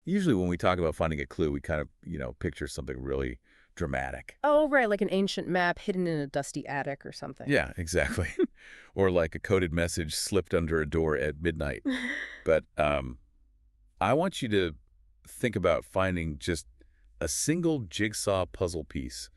Usually when we talk about finding a clue, we kind of, picture something really dramatic. Oh, right, like an ancient map hidden in a dusty attic or something. Yeah, exactly. Or like a coded message slipped under a door at midnight. But I want you to think about finding just a single jigsaw puzzle piece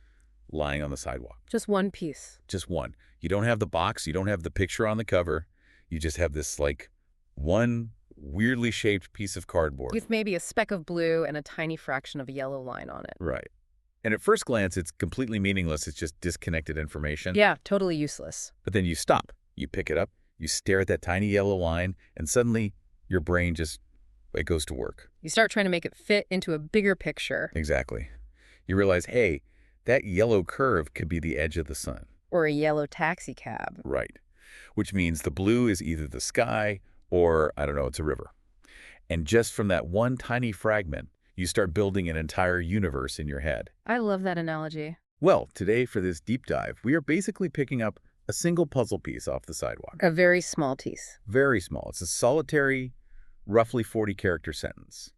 lying on the sidewalk. Just one piece. Just one. You don't have the box. You don't have the picture on the cover. You just have this, like, one weirdly shaped piece of cardboard. With maybe a speck of blue and a tiny fraction of a yellow line on it. Right. And at first glance, it's completely meaningless. It's just disconnected information. Yeah, totally useless. But then you stop. You pick it up. You stare at that tiny yellow line, and suddenly your brain just, it goes to work. You start trying to make it fit into a bigger picture. Exactly. You realize, hey, that yellow curve could be the edge of the sun. Or a yellow taxi cab. Right. Which means the blue is either the sky or, I don't know, it's a river. And just from that one tiny fragment, you start building an entire universe in your head. I love that analogy. Well, today for this deep dive, we are basically picking up a single puzzle piece off the sidewalk. A very small piece. Very small. It's a solitary, roughly 40-character sentence.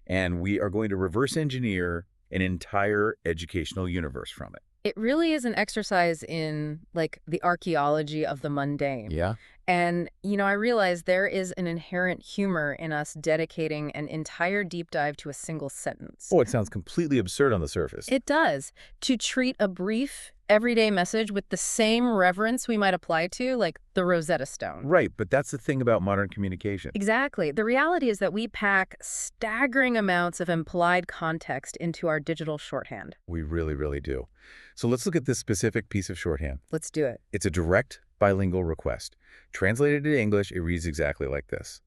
And we are going to reverse engineer an entire educational universe from it. It really is an exercise in, like, the archaeology of the mundane. Yeah. And, I realize there is an inherent humor in us dedicating an entire deep dive to a single sentence. Oh, it sounds completely absurd on the surface. It does. To treat a brief, everyday message with the same reverence we might apply to, like, the Rosetta Stone. Right, but that's the thing about modern communication. Exactly. The reality is that we pack staggering amounts of implied context into our digital shorthand. We really, really do. So let's look at this specific piece of shorthand. Let's do it. It's a direct bilingual request. Translated to English, it reads exactly like this.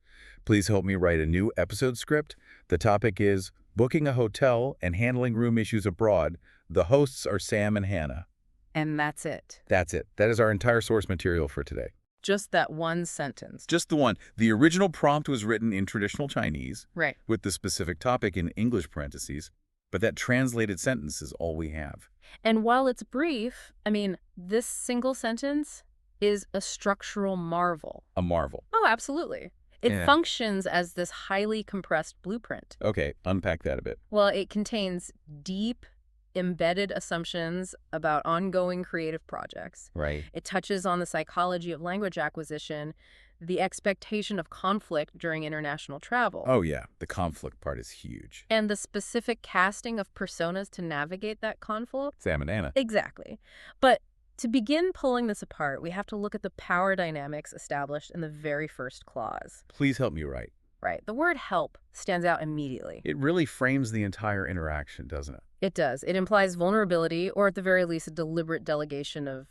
Please help me write a new episode script. The topic is booking a hotel and handling room issues abroad. The hosts are Sam and Hannah. And that's it. That's it. That is our entire source material for today. Just that one sentence. Just the one. The original prompt was written in traditional Chinese. Right. With the specific topic in English parentheses. But that translated sentence is all we have. And while it's brief, this single sentence is a structural marvel. A marvel. Oh, absolutely. It functions as this highly compressed blueprint. Okay, unpack that a bit. Well, it contains deep, embedded assumptions about ongoing creative projects. Right. It touches on the psychology of language acquisition, the expectation of conflict during international travel. Oh, yeah. The conflict part is huge. And the specific casting of personas to navigate that conflict. Sam and Anna. Exactly. But to begin pulling this apart, we have to look at the power dynamics established in the very first clause. Please help me write. Right. The word help stands out immediately. It really frames the entire interaction, doesn't it? It does. It implies vulnerability, or at the very least, a deliberate delegation of,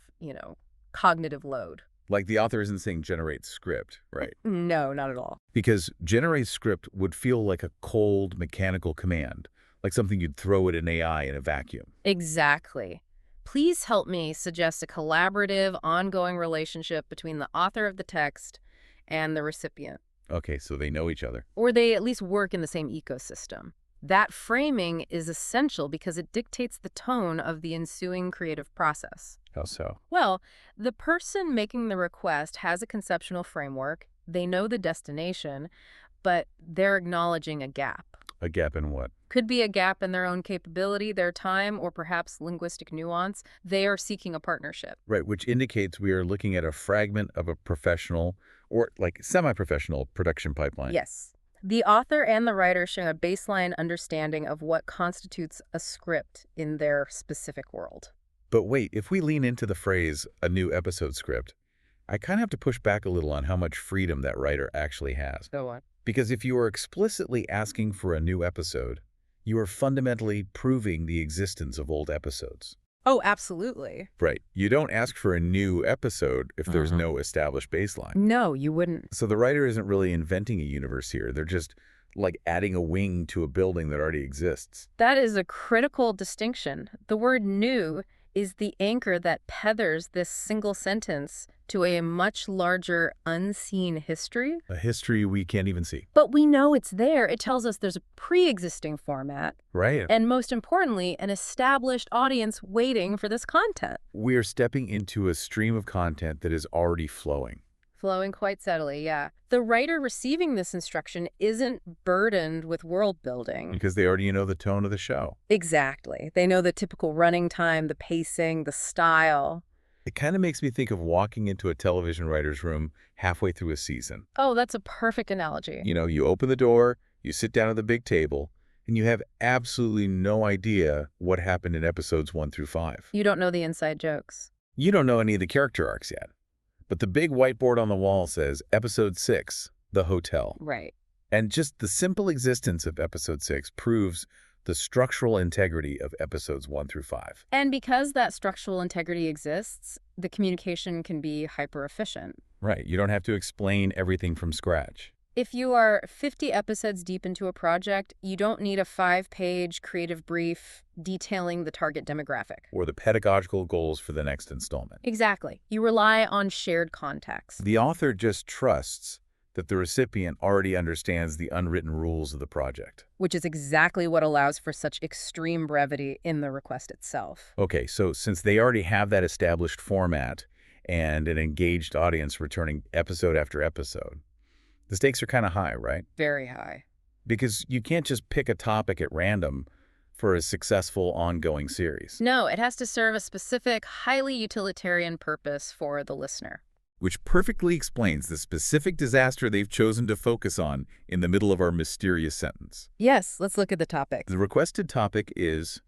cognitive load. Like the author isn't saying generate script, right? No, not at all. Because generate script would feel like a cold, mechanical command, like something you'd throw at an AI in a vacuum. Exactly. Please help me suggest a collaborative, ongoing relationship between the author of the text and the recipient. Okay, so they know each other. Or they at least work in the same ecosystem. That framing is essential because it dictates the tone of the ensuing creative process. How so? Well, the person making the request has a conceptual framework, they know the destination, but they're acknowledging a gap. A gap in what? Could be a gap in their own capability, their time, or perhaps linguistic nuance. They are seeking a partnership. Right, which indicates we are looking at a fragment of a professional or like semi-professional production pipeline. Yes. The author and the writer share a baseline understanding of what constitutes a script in their specific world. But wait, if we lean into the phrase, a new episode script, I kind of have to push back a little on how much freedom that writer actually has. Go on. Because if you are explicitly asking for a new episode, you are fundamentally proving the existence of old episodes. Oh, absolutely. Right. You don't ask for a new episode if there's no established baseline. No, you wouldn't. So the writer isn't really inventing a universe here. They're just like adding a wing to a building that already exists. That is a critical distinction. The word new is the anchor that tethers this single sentence to a much larger unseen history. A history we can't even see. But we know it's there. It tells us there's a pre-existing format. Right. And most importantly, an established audience waiting for this content. We are stepping into a stream of content that is already flowing. Flowing quite steadily, yeah. The writer receiving this instruction isn't burdened with world building. Because they already know the tone of the show. Exactly. They know the typical running time, the pacing, the style. It kind of makes me think of walking into a television writer's room halfway through a season. Oh, that's a perfect analogy. You know, you open the door, you sit down at the big table, and you have absolutely no idea what happened in episodes 1 through 5. You don't know the inside jokes. You don't know any of the character arcs yet. But the big whiteboard on the wall says Episode 6, The Hotel. Right. And just the simple existence of Episode 6 proves the structural integrity of Episodes 1 through 5. And because that structural integrity exists, the communication can be hyper-efficient. Right. You don't have to explain everything from scratch. If you are 50 episodes deep into a project, you don't need a 5-page creative brief detailing the target demographic. Or the pedagogical goals for the next installment. Exactly. You rely on shared context. The author just trusts that the recipient already understands the unwritten rules of the project. Which is exactly what allows for such extreme brevity in the request itself. Okay, so since they already have that established format and an engaged audience returning episode after episode, the stakes are kind of high, right? Very high. Because you can't just pick a topic at random for a successful ongoing series. No, it has to serve a specific, highly utilitarian purpose for the listener. Which perfectly explains the specific disaster they've chosen to focus on in the middle of our mysterious sentence. Yes, let's look at the topic. The requested topic is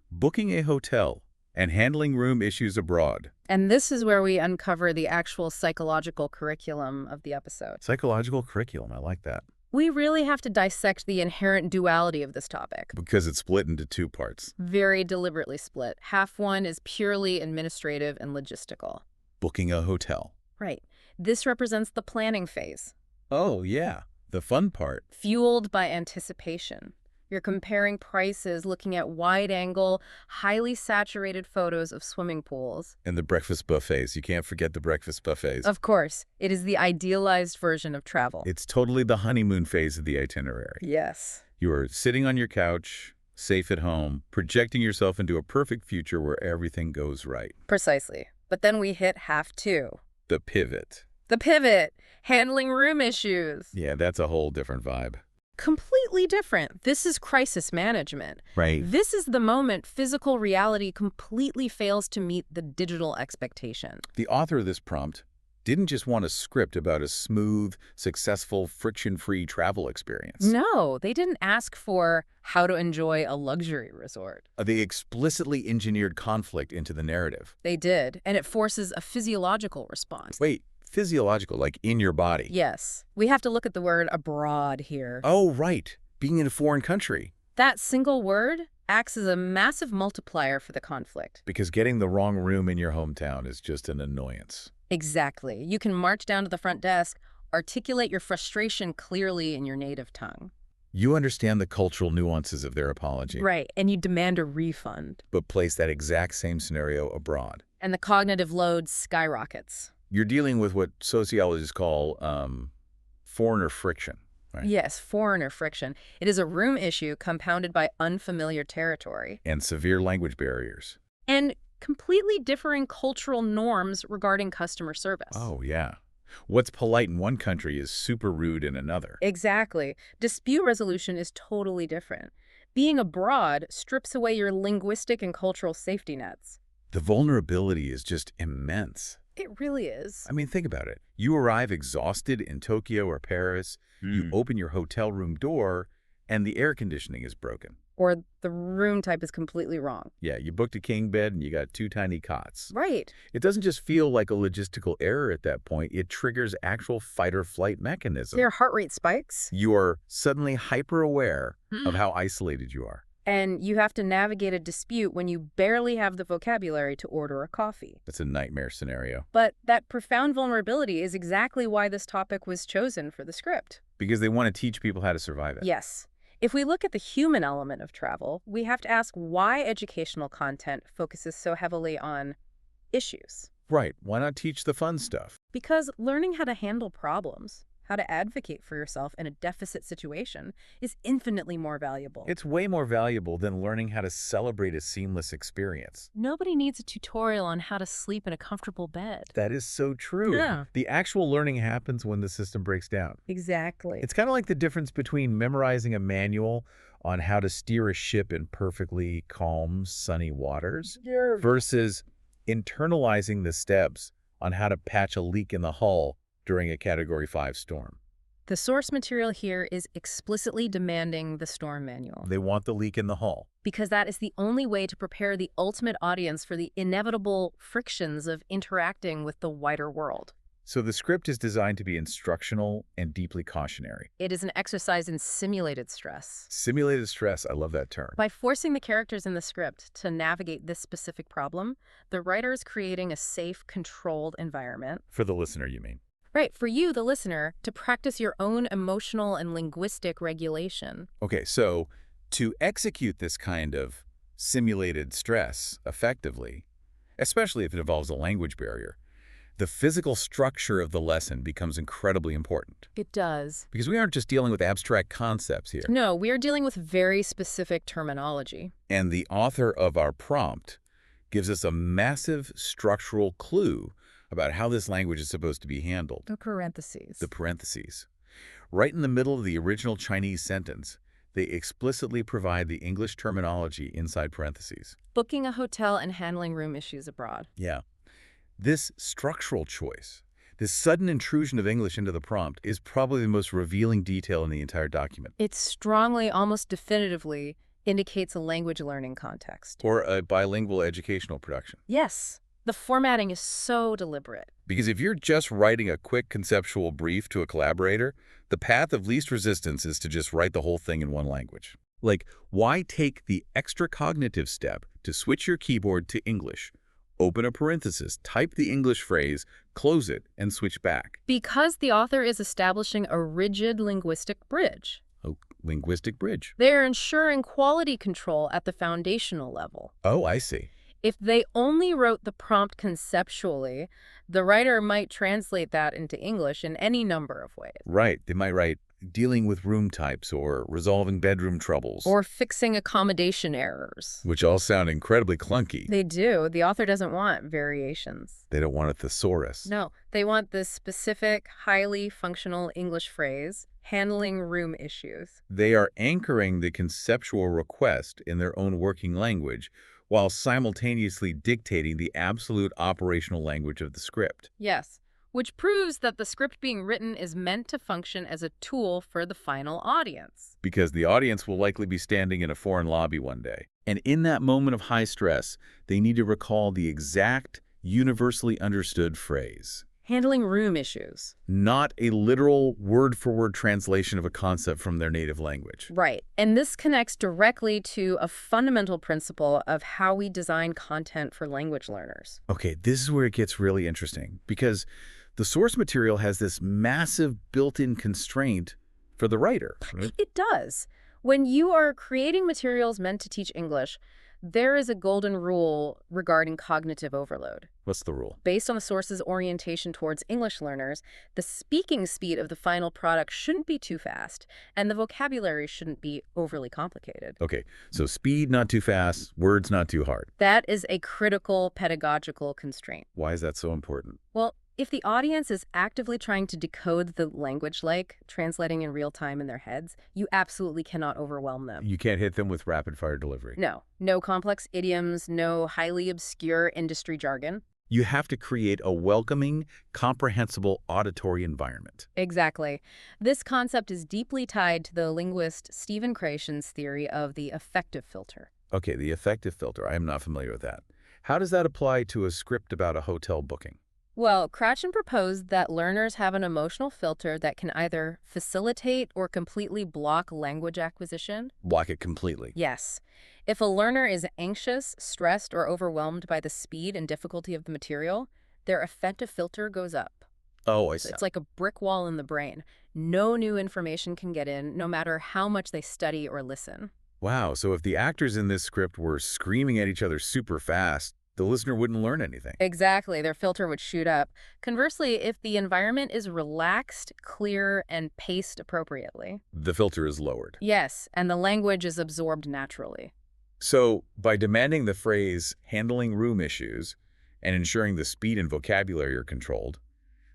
booking a hotel and handling room issues abroad. And this is where we uncover the actual psychological curriculum of the episode. Psychological curriculum, I like that. We really have to dissect the inherent duality of this topic. Because it's split into 2 parts. Very deliberately split. Half one is purely administrative and logistical. Booking a hotel. Right. This represents the planning phase. Oh, yeah. The fun part. Fueled by anticipation. You're comparing prices, looking at wide-angle, highly saturated photos of swimming pools. And the breakfast buffets. You can't forget the breakfast buffets. Of course. It is the idealized version of travel. It's totally the honeymoon phase of the itinerary. Yes. You are sitting on your couch, safe at home, projecting yourself into a perfect future where everything goes right. Precisely. But then we hit half 2. The pivot. The pivot. Handling room issues. Yeah, that's a whole different vibe. Completely different. This is crisis management. Right. This is the moment physical reality completely fails to meet the digital expectation. The author of this prompt didn't just want a script about a smooth, successful, friction-free travel experience. No, they didn't ask for how to enjoy a luxury resort. They explicitly engineered conflict into the narrative. They did, and it forces a physiological response. Wait, physiological, like in your body? Yes. We have to look at the word abroad here. Oh, right. Being in a foreign country. That single word acts as a massive multiplier for the conflict. Because getting the wrong room in your hometown is just an annoyance. Exactly. You can march down to the front desk, articulate your frustration clearly in your native tongue. You understand the cultural nuances of their apology. Right, and you demand a refund. But place that exact same scenario abroad. And the cognitive load skyrockets. You're dealing with what sociologists call foreigner friction. Right? Yes, foreigner friction. It is a room issue compounded by unfamiliar territory. And severe language barriers. And completely differing cultural norms regarding customer service. Oh, yeah. What's polite in one country is super rude in another. Exactly. Dispute resolution is totally different. Being abroad strips away your linguistic and cultural safety nets. The vulnerability is just immense. It really is. I mean, think about it. You arrive exhausted in Tokyo or Paris, you open your hotel room door, and the air conditioning is broken. Or the room type is completely wrong. Yeah, you booked a king bed and you got 2 tiny cots. Right. It doesn't just feel like a logistical error at that point. It triggers actual fight-or-flight mechanism. Their heart rate spikes. You are suddenly hyper-aware of how isolated you are. And you have to navigate a dispute when you barely have the vocabulary to order a coffee. That's a nightmare scenario. But that profound vulnerability is exactly why this topic was chosen for the script. Because they want to teach people how to survive it. Yes. If we look at the human element of travel, we have to ask why educational content focuses so heavily on issues. Right. Why not teach the fun stuff? Because learning how to handle problems, how to advocate for yourself in a deficit situation, is infinitely more valuable. It's way more valuable than learning how to celebrate a seamless experience. Nobody needs a tutorial on how to sleep in a comfortable bed. That is so true. Yeah. The actual learning happens when the system breaks down. Exactly. It's kind of like the difference between memorizing a manual on how to steer a ship in perfectly calm, sunny waters versus internalizing the steps on how to patch a leak in the hull during a Category 5 storm. The source material here is explicitly demanding the storm manual. They want the leak in the hull. Because that is the only way to prepare the ultimate audience for the inevitable frictions of interacting with the wider world. So the script is designed to be instructional and deeply cautionary. It is an exercise in simulated stress. Simulated stress, I love that term. By forcing the characters in the script to navigate this specific problem, the writer is creating a safe, controlled environment. For the listener, you mean? Right, for you, the listener, to practice your own emotional and linguistic regulation. Okay, so to execute this kind of simulated stress effectively, especially if it involves a language barrier, the physical structure of the lesson becomes incredibly important. It does. Because we aren't just dealing with abstract concepts here. No, we are dealing with very specific terminology. And the author of our prompt gives us a massive structural clue about how this language is supposed to be handled. The parentheses. The parentheses. Right in the middle of the original Chinese sentence, they explicitly provide the English terminology inside parentheses. Booking a hotel and handling room issues abroad. Yeah. This structural choice, this sudden intrusion of English into the prompt, is probably the most revealing detail in the entire document. It strongly, almost definitively, indicates a language learning context. Or a bilingual educational production. Yes. The formatting is so deliberate. Because if you're just writing a quick conceptual brief to a collaborator, the path of least resistance is to just write the whole thing in one language. Like, why take the extra cognitive step to switch your keyboard to English? Open a parenthesis, type the English phrase, close it, and switch back. Because the author is establishing a rigid linguistic bridge. A linguistic bridge. They're ensuring quality control at the foundational level. Oh, I see. If they only wrote the prompt conceptually, the writer might translate that into English in any number of ways. Right. They might write, dealing with room types or resolving bedroom troubles. Or fixing accommodation errors. Which all sound incredibly clunky. They do. The author doesn't want variations. They don't want a thesaurus. No, they want this specific, highly functional English phrase, handling room issues. They are anchoring the conceptual request in their own working language, while simultaneously dictating the absolute operational language of the script. Yes, which proves that the script being written is meant to function as a tool for the final audience. Because the audience will likely be standing in a foreign lobby one day. And in that moment of high stress, they need to recall the exact, universally understood phrase. Handling room issues. Not a literal word-for-word translation of a concept from their native language. Right. And this connects directly to a fundamental principle of how we design content for language learners. Okay, this is where it gets really interesting, because the source material has this massive built-in constraint for the writer. Right? It does. When you are creating materials meant to teach English, there is a golden rule regarding cognitive overload. What's the rule? Based on the source's orientation towards English learners, the speaking speed of the final product shouldn't be too fast, and the vocabulary shouldn't be overly complicated. Okay, so speed not too fast, words not too hard. That is a critical pedagogical constraint. Why is that so important? Well, if the audience is actively trying to decode the language, like translating in real time in their heads, you absolutely cannot overwhelm them. You can't hit them with rapid-fire delivery. No complex idioms, no highly obscure industry jargon. You have to create a welcoming, comprehensible auditory environment. Exactly. This concept is deeply tied to the linguist Stephen Krashen's theory of the affective filter. Okay, the affective filter. I am not familiar with that. How does that apply to a script about a hotel booking? Well, Krashen proposed that learners have an emotional filter that can either facilitate or completely block language acquisition. Block it completely. Yes. If a learner is anxious, stressed, or overwhelmed by the speed and difficulty of the material, their affective filter goes up. Oh, I see. It's like a brick wall in the brain. No new information can get in, no matter how much they study or listen. Wow, so if the actors in this script were screaming at each other super fast, the listener wouldn't learn anything. Exactly. Their filter would shoot up. Conversely, if the environment is relaxed, clear, and paced appropriately. The filter is lowered. Yes, and the language is absorbed naturally. So, by demanding the phrase handling room issues and ensuring the speed and vocabulary are controlled,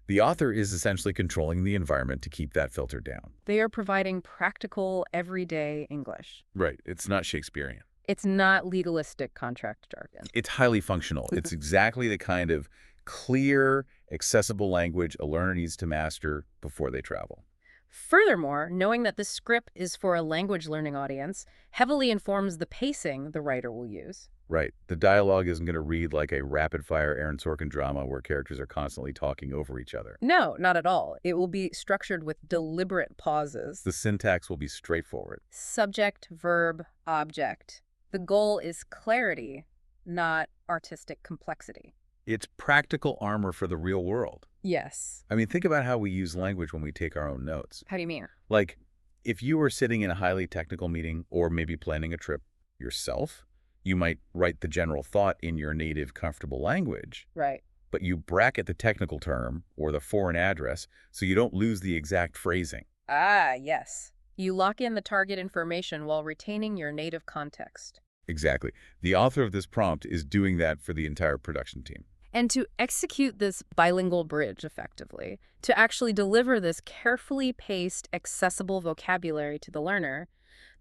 the author is essentially controlling the environment to keep that filter down. They are providing practical, everyday English. Right. It's not Shakespearean. It's not legalistic contract jargon. It's highly functional. It's exactly the kind of clear, accessible language a learner needs to master before they travel. Furthermore, knowing that this script is for a language learning audience heavily informs the pacing the writer will use. Right. The dialogue isn't going to read like a rapid-fire Aaron Sorkin drama where characters are constantly talking over each other. No, not at all. It will be structured with deliberate pauses. The syntax will be straightforward. Subject, verb, object. The goal is clarity, not artistic complexity. It's practical armor for the real world. Yes. I mean, think about how we use language when we take our own notes. How do you mean? Like, if you were sitting in a highly technical meeting or maybe planning a trip yourself, you might write the general thought in your native, comfortable language. Right. But you bracket the technical term or the foreign address so you don't lose the exact phrasing. Ah, yes. You lock in the target information while retaining your native context. Exactly. The author of this prompt is doing that for the entire production team. And to execute this bilingual bridge effectively, to actually deliver this carefully paced, accessible vocabulary to the learner,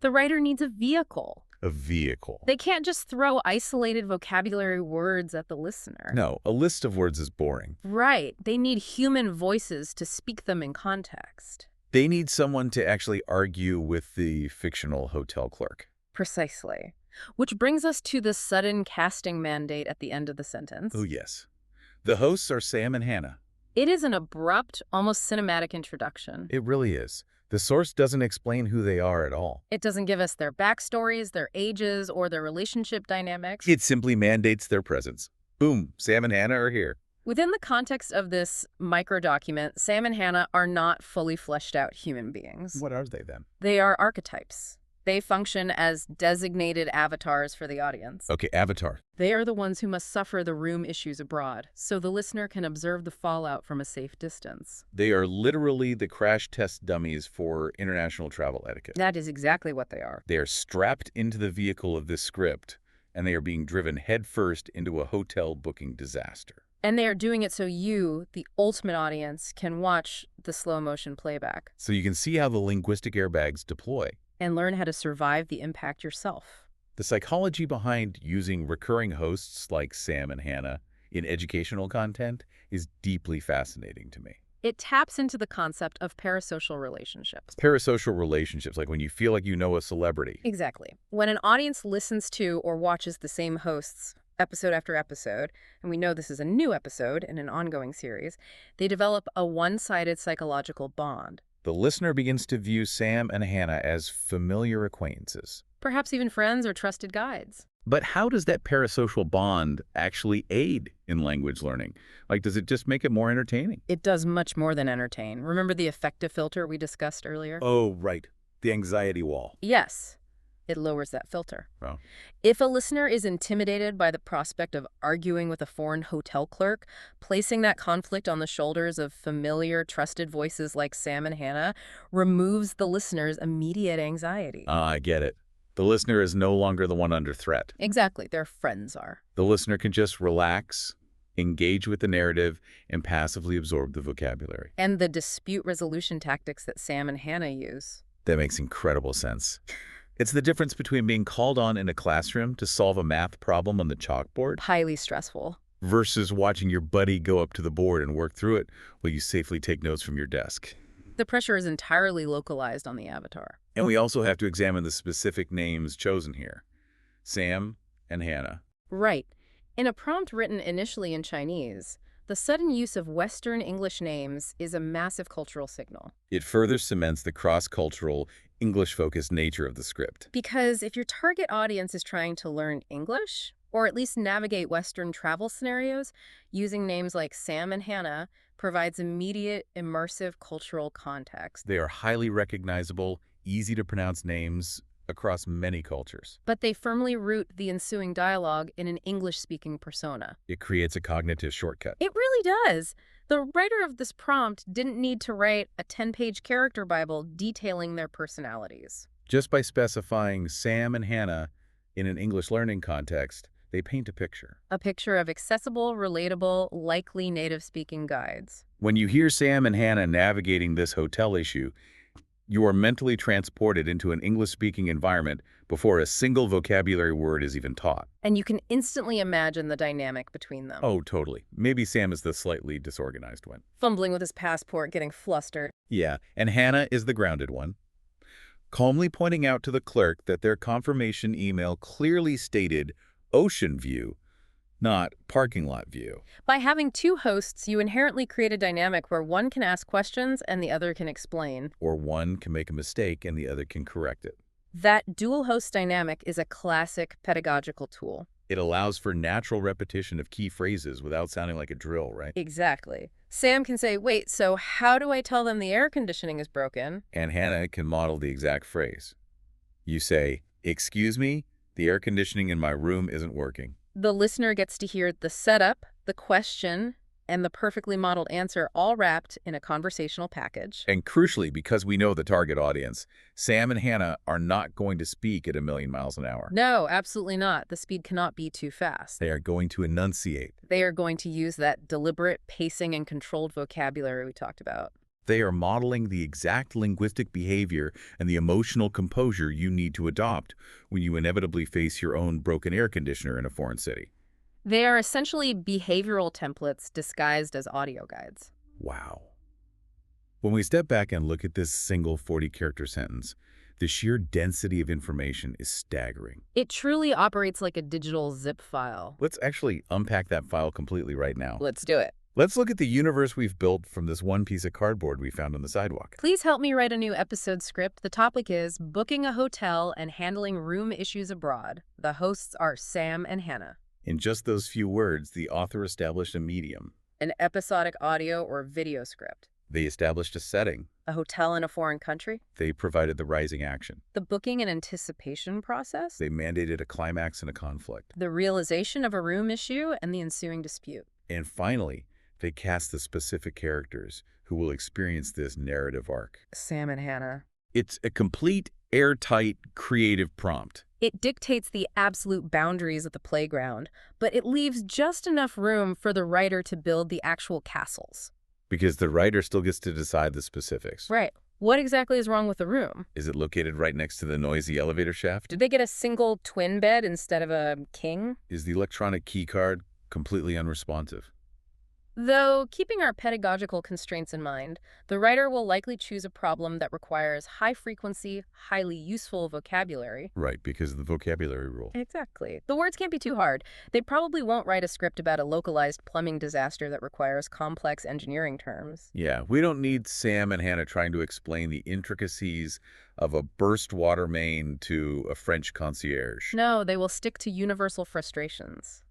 the writer needs a vehicle. A vehicle. They can't just throw isolated vocabulary words at the listener. No, a list of words is boring. Right. They need human voices to speak them in context. They need someone to actually argue with the fictional hotel clerk. Precisely. Which brings us to the sudden casting mandate at the end of the sentence. Oh, yes. The hosts are Sam and Hannah. It is an abrupt, almost cinematic introduction. It really is. The source doesn't explain who they are at all. It doesn't give us their backstories, their ages, or their relationship dynamics. It simply mandates their presence. Boom, Sam and Hannah are here. Within the context of this micro-document, Sam and Hannah are not fully fleshed out human beings. What are they then? They are archetypes. They function as designated avatars for the audience. Okay, avatar. They are the ones who must suffer the room issues abroad, so the listener can observe the fallout from a safe distance. They are literally the crash test dummies for international travel etiquette. That is exactly what they are. They are strapped into the vehicle of this script, and they are being driven headfirst into a hotel booking disaster. And they are doing it so you, the ultimate audience, can watch the slow-motion playback. So you can see how the linguistic airbags deploy. And learn how to survive the impact yourself. The psychology behind using recurring hosts like Sam and Hannah in educational content is deeply fascinating to me. It taps into the concept of parasocial relationships. Parasocial relationships, like when you feel like you know a celebrity. Exactly. When an audience listens to or watches the same hosts episode after episode, and we know this is a new episode in an ongoing series, they develop a one-sided psychological bond. The listener begins to view Sam and Hannah as familiar acquaintances. Perhaps even friends or trusted guides. But how does that parasocial bond actually aid in language learning? Like, does it just make it more entertaining? It does much more than entertain. Remember the affective filter we discussed earlier? Oh, right. The anxiety wall. Yes. It lowers that filter. Oh. If a listener is intimidated by the prospect of arguing with a foreign hotel clerk, placing that conflict on the shoulders of familiar, trusted voices like Sam and Hannah removes the listener's immediate anxiety. I get it. The listener is no longer the one under threat. Exactly. Their friends are. The listener can just relax, engage with the narrative, and passively absorb the vocabulary. And the dispute resolution tactics that Sam and Hannah use. That makes incredible sense. It's the difference between being called on in a classroom to solve a math problem on the chalkboard Highly stressful. versus watching your buddy go up to the board and work through it while you safely take notes from your desk. The pressure is entirely localized on the avatar. And we also have to examine the specific names chosen here. Sam and Hannah. Right. In a prompt written initially in Chinese, the sudden use of Western English names is a massive cultural signal. It further cements the cross-cultural, English-focused nature of the script. Because if your target audience is trying to learn English, or at least navigate Western travel scenarios, using names like Sam and Hannah provides immediate, immersive cultural context. They are highly recognizable, easy-to-pronounce names, across many cultures. But they firmly root the ensuing dialogue in an English-speaking persona. It creates a cognitive shortcut. It really does. The writer of this prompt didn't need to write a 10-page character Bible detailing their personalities. Just by specifying Sam and Hannah in an English learning context, they paint a picture. A picture of accessible, relatable, likely native-speaking guides. When you hear Sam and Hannah navigating this hotel issue, you are mentally transported into an English-speaking environment before a single vocabulary word is even taught. And you can instantly imagine the dynamic between them. Oh, totally. Maybe Sam is the slightly disorganized one. Fumbling with his passport, getting flustered. Yeah, and Hannah is the grounded one, calmly pointing out to the clerk that their confirmation email clearly stated ocean view, not parking lot view. By having two hosts, you inherently create a dynamic where one can ask questions and the other can explain. Or one can make a mistake and the other can correct it. That dual host dynamic is a classic pedagogical tool. It allows for natural repetition of key phrases without sounding like a drill, right? Exactly. Sam can say, wait, so how do I tell them the air conditioning is broken? And Hannah can model the exact phrase. You say, excuse me, the air conditioning in my room isn't working. The listener gets to hear the setup, the question, and the perfectly modeled answer all wrapped in a conversational package. And crucially, because we know the target audience, Sam and Hannah are not going to speak at 1,000,000 miles an hour. No, absolutely not. The speed cannot be too fast. They are going to enunciate. They are going to use that deliberate pacing and controlled vocabulary we talked about. They are modeling the exact linguistic behavior and the emotional composure you need to adopt when you inevitably face your own broken air conditioner in a foreign city. They are essentially behavioral templates disguised as audio guides. Wow. When we step back and look at this single 40-character sentence, the sheer density of information is staggering. It truly operates like a digital zip file. Let's actually unpack that file completely right now. Let's do it. Let's look at the universe we've built from this one piece of cardboard we found on the sidewalk. Please help me write a new episode script. The topic is booking a hotel and handling room issues abroad. The hosts are Sam and Hannah. In just those few words, the author established a medium. An episodic audio or video script. They established a setting. A hotel in a foreign country. They provided the rising action. The booking and anticipation process. They mandated a climax and a conflict. The realization of a room issue and the ensuing dispute. And finally, they cast the specific characters who will experience this narrative arc. Sam and Hannah. It's a complete, airtight, creative prompt. It dictates the absolute boundaries of the playground, but it leaves just enough room for the writer to build the actual castles. Because the writer still gets to decide the specifics. Right. What exactly is wrong with the room? Is it located right next to the noisy elevator shaft? Did they get a single twin bed instead of a king? Is the electronic key card completely unresponsive? Though, keeping our pedagogical constraints in mind, the writer will likely choose a problem that requires high-frequency, highly useful vocabulary. Right, because of the vocabulary rule. Exactly. The words can't be too hard. They probably won't write a script about a localized plumbing disaster that requires complex engineering terms. Yeah, we don't need Sam and Hannah trying to explain the intricacies of a burst water main to a French concierge. No, they will stick to universal frustrations.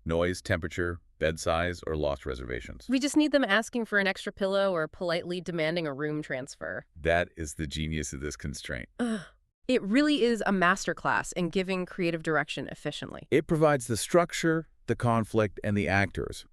Noise, temperature, bed size, or lost reservations. We just need them asking for an extra pillow or politely demanding a room transfer. That is the genius of this constraint. It really is a masterclass in giving creative direction efficiently. It provides the structure, the conflict, and the actors,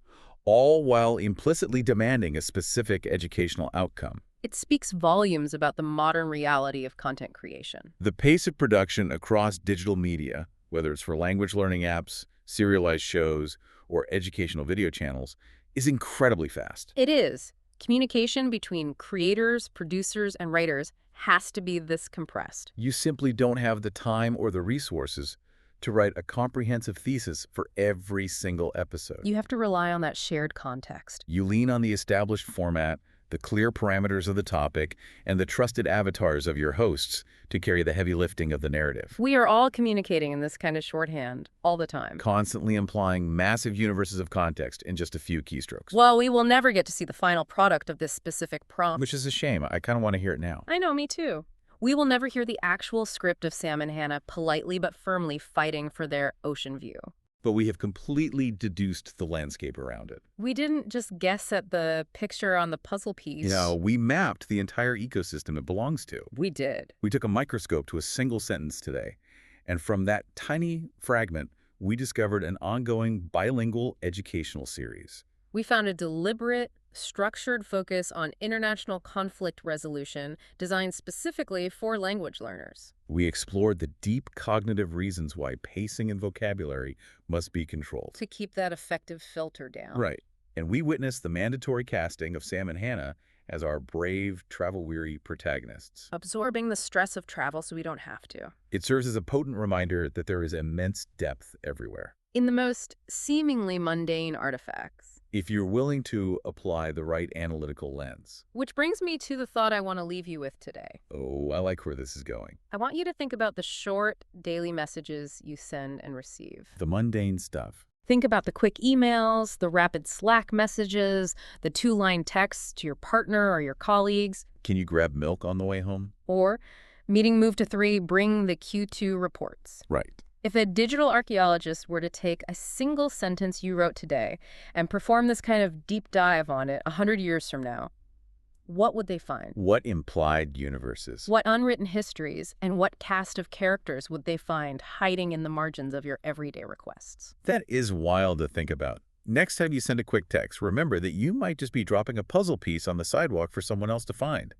all while implicitly demanding a specific educational outcome. It speaks volumes about the modern reality of content creation. The pace of production across digital media, whether it's for language learning apps, serialized shows, or educational video channels, is incredibly fast. It is. Communication between creators, producers, and writers has to be this compressed. You simply don't have the time or the resources to write a comprehensive thesis for every single episode. You have to rely on that shared context. You lean on the established format, the clear parameters of the topic, and the trusted avatars of your hosts to carry the heavy lifting of the narrative. We are all communicating in this kind of shorthand all the time. Constantly implying massive universes of context in just a few keystrokes. Well, we will never get to see the final product of this specific prompt. Which is a shame. I kind of want to hear it now. I know, me too. We will never hear the actual script of Sam and Hannah politely but firmly fighting for their ocean view. but we have completely deduced the landscape around it. We didn't just guess at the picture on the puzzle piece. You know, we mapped the entire ecosystem it belongs to. We did. We took a microscope to a single sentence today, and from that tiny fragment, we discovered an ongoing bilingual educational series. We found a deliberate, structured focus on international conflict resolution designed specifically for language learners. We explored the deep cognitive reasons why pacing and vocabulary must be controlled. To keep that effective filter down. Right. And we witnessed the mandatory casting of Sam and Hannah as our brave, travel-weary protagonists. Absorbing the stress of travel so we don't have to. It serves as a potent reminder that there is immense depth everywhere. In the most seemingly mundane artifacts. If you're willing to apply the right analytical lens. Which brings me to the thought I want to leave you with today. Oh, I like where this is going. I want you to think about the short daily messages you send and receive. The mundane stuff. Think about the quick emails, the rapid Slack messages, the 2-line texts to your partner or your colleagues. Can you grab milk on the way home? Or, meeting moved to 3, bring the Q2 reports. Right. If a digital archaeologist were to take a single sentence you wrote today and perform this kind of deep dive on it 100 years from now, what would they find? What implied universes? What unwritten histories and what cast of characters would they find hiding in the margins of your everyday requests? That is wild to think about. Next time you send a quick text, remember that you might just be dropping a puzzle piece on the sidewalk for someone else to find.